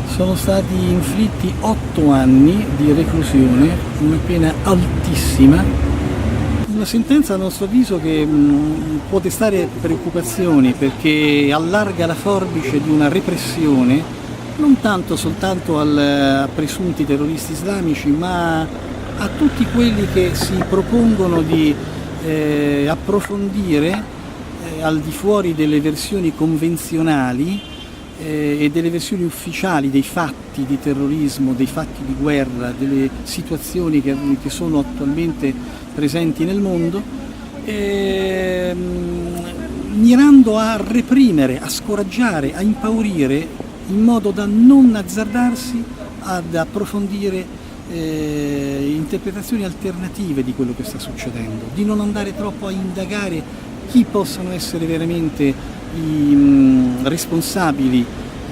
Sono stati inflitti 8 anni di reclusione, una pena altissima, una sentenza a nostro avviso che può destare preoccupazioni perché allarga la forbice di una repressione non tanto soltanto a presunti terroristi islamici, ma a tutti quelli che si propongono di approfondire al di fuori delle versioni convenzionali e delle versioni ufficiali dei fatti di terrorismo, dei fatti di guerra, delle situazioni che sono attualmente presenti nel mondo, mirando a reprimere, a scoraggiare, a impaurire in modo da non azzardarsi ad approfondire interpretazioni alternative di quello che sta succedendo, di non andare troppo a indagare chi possano essere veramente i responsabili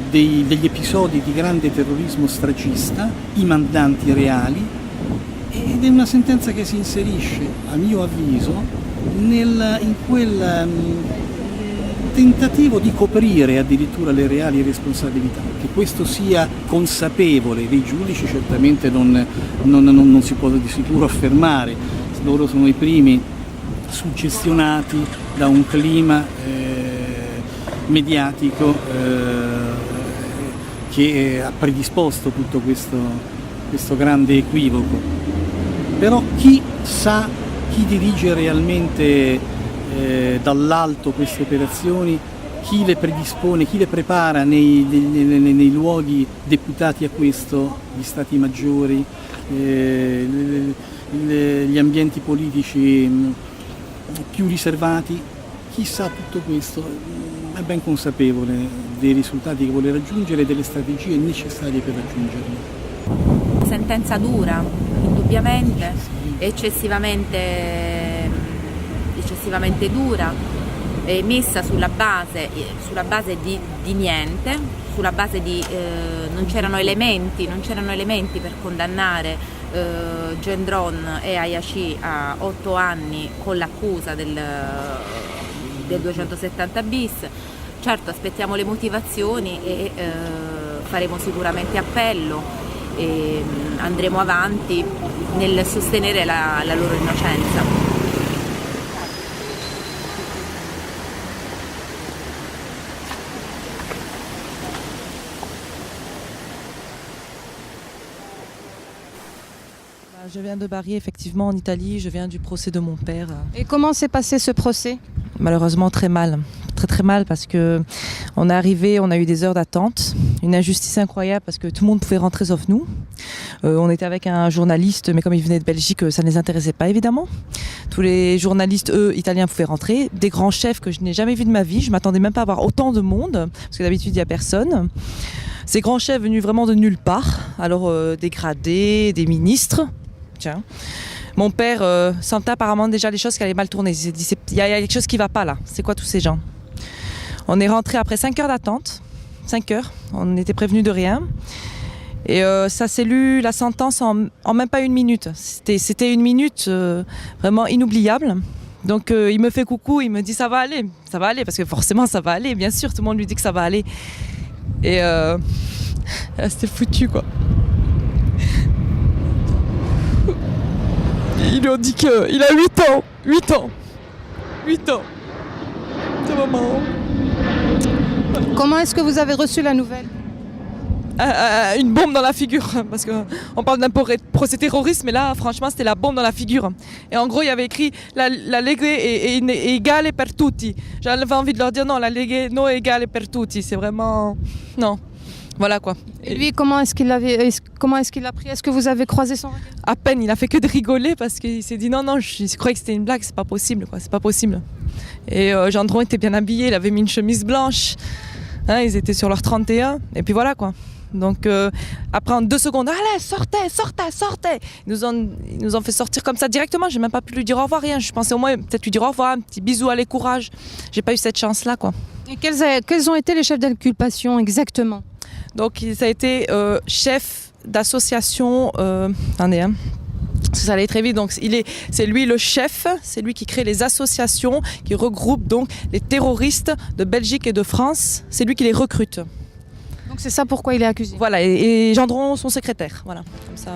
degli episodi di grande terrorismo stragista, i mandanti reali, ed è una sentenza che si inserisce, a mio avviso, in quel tentativo di coprire addirittura le reali responsabilità. Che questo sia consapevole dei giudici certamente non si può di sicuro affermare, loro sono i primi suggestionati da un clima mediatico che ha predisposto tutto questo grande equivoco. Però chi sa, chi dirige realmente dall'alto queste operazioni, chi le predispone, chi le prepara nei luoghi deputati a questo, gli stati maggiori, gli ambienti politici più riservati, chi sa tutto questo è ben consapevole dei risultati che vuole raggiungere e delle strategie necessarie per raggiungerli. Sentenza dura, indubbiamente, eccessivamente dura, messa sulla base di niente, sulla base di non c'erano elementi per condannare Gendron e Ayashi a 8 anni con l'accusa del 270 bis. Certo, aspettiamo le motivazioni e faremo sicuramente appello e andremo avanti nel sostenere la loro innocenza. Je viens de Bari, effectivement, en Italie. Je viens du procès de mon père. Et comment s'est passé ce procès ? Malheureusement, très mal. Très mal parce qu'on est arrivé, on a eu des heures d'attente. Une injustice incroyable parce que tout le monde pouvait rentrer sauf nous. On était avec un journaliste, mais comme il venait de Belgique, ça ne les intéressait pas, évidemment. Tous les journalistes, eux, italiens, pouvaient rentrer. Des grands chefs que je n'ai jamais vus de ma vie. Je ne m'attendais même pas à avoir autant de monde, parce que d'habitude, il n'y a personne. Ces grands chefs venus vraiment de nulle part. Alors, des gradés, des ministres. Tiens. Mon père sentait apparemment déjà les choses qui allaient mal tourner. Il s'est dit, il y a quelque chose qui ne va pas là. C'est quoi tous ces gens ? On est rentré après 5 heures d'attente. 5 heures. On était prévenus de rien. Et ça s'est lu, la sentence, en même pas 1 minute. C'était 1 minute vraiment inoubliable. Donc il me fait coucou, il me dit ça va aller, parce que forcément ça va aller, bien sûr, tout le monde lui dit que ça va aller. Et c'était foutu quoi. Ils lui ont dit qu'il a 8 ans. 8 ans. C'est maman. Comment est-ce que vous avez reçu la nouvelle ? Une bombe dans la figure, parce qu'on parle d'un procès terroriste, mais là, franchement, c'était la bombe dans la figure. Et en gros, il y avait écrit « La Lega è egale per tutti ». J'avais envie de leur dire « Non, la Lega non egale per tutti ». C'est vraiment... Non. Voilà quoi. Et lui, comment est-ce qu'il l'a pris ? Est-ce que vous avez croisé son regard ? À peine, il a fait que de rigoler parce qu'il s'est dit « Non, je croyais que c'était une blague, c'est pas possible, quoi, c'est pas possible ». Et Gendron était bien habillé, il avait mis une chemise blanche, hein, ils étaient sur leur 31, et puis voilà quoi. Donc après en 2 secondes, allez, sortez. Ils nous ont fait sortir comme ça directement, j'ai même pas pu lui dire au revoir, rien. Je pensais au moins peut-être lui dire au revoir, un petit bisou, allez, courage. J'ai pas eu cette chance là quoi. Et quels ont été les chefs d'inculpation exactement? Donc ça a été chef d'association. Attendez, hein. Parce que ça allait très vite. Donc c'est lui le chef, c'est lui qui crée les associations qui regroupent donc les terroristes de Belgique et de France. C'est lui qui les recrute. Donc c'est ça pourquoi il est accusé. Voilà, et Gendron son secrétaire. Voilà, comme ça.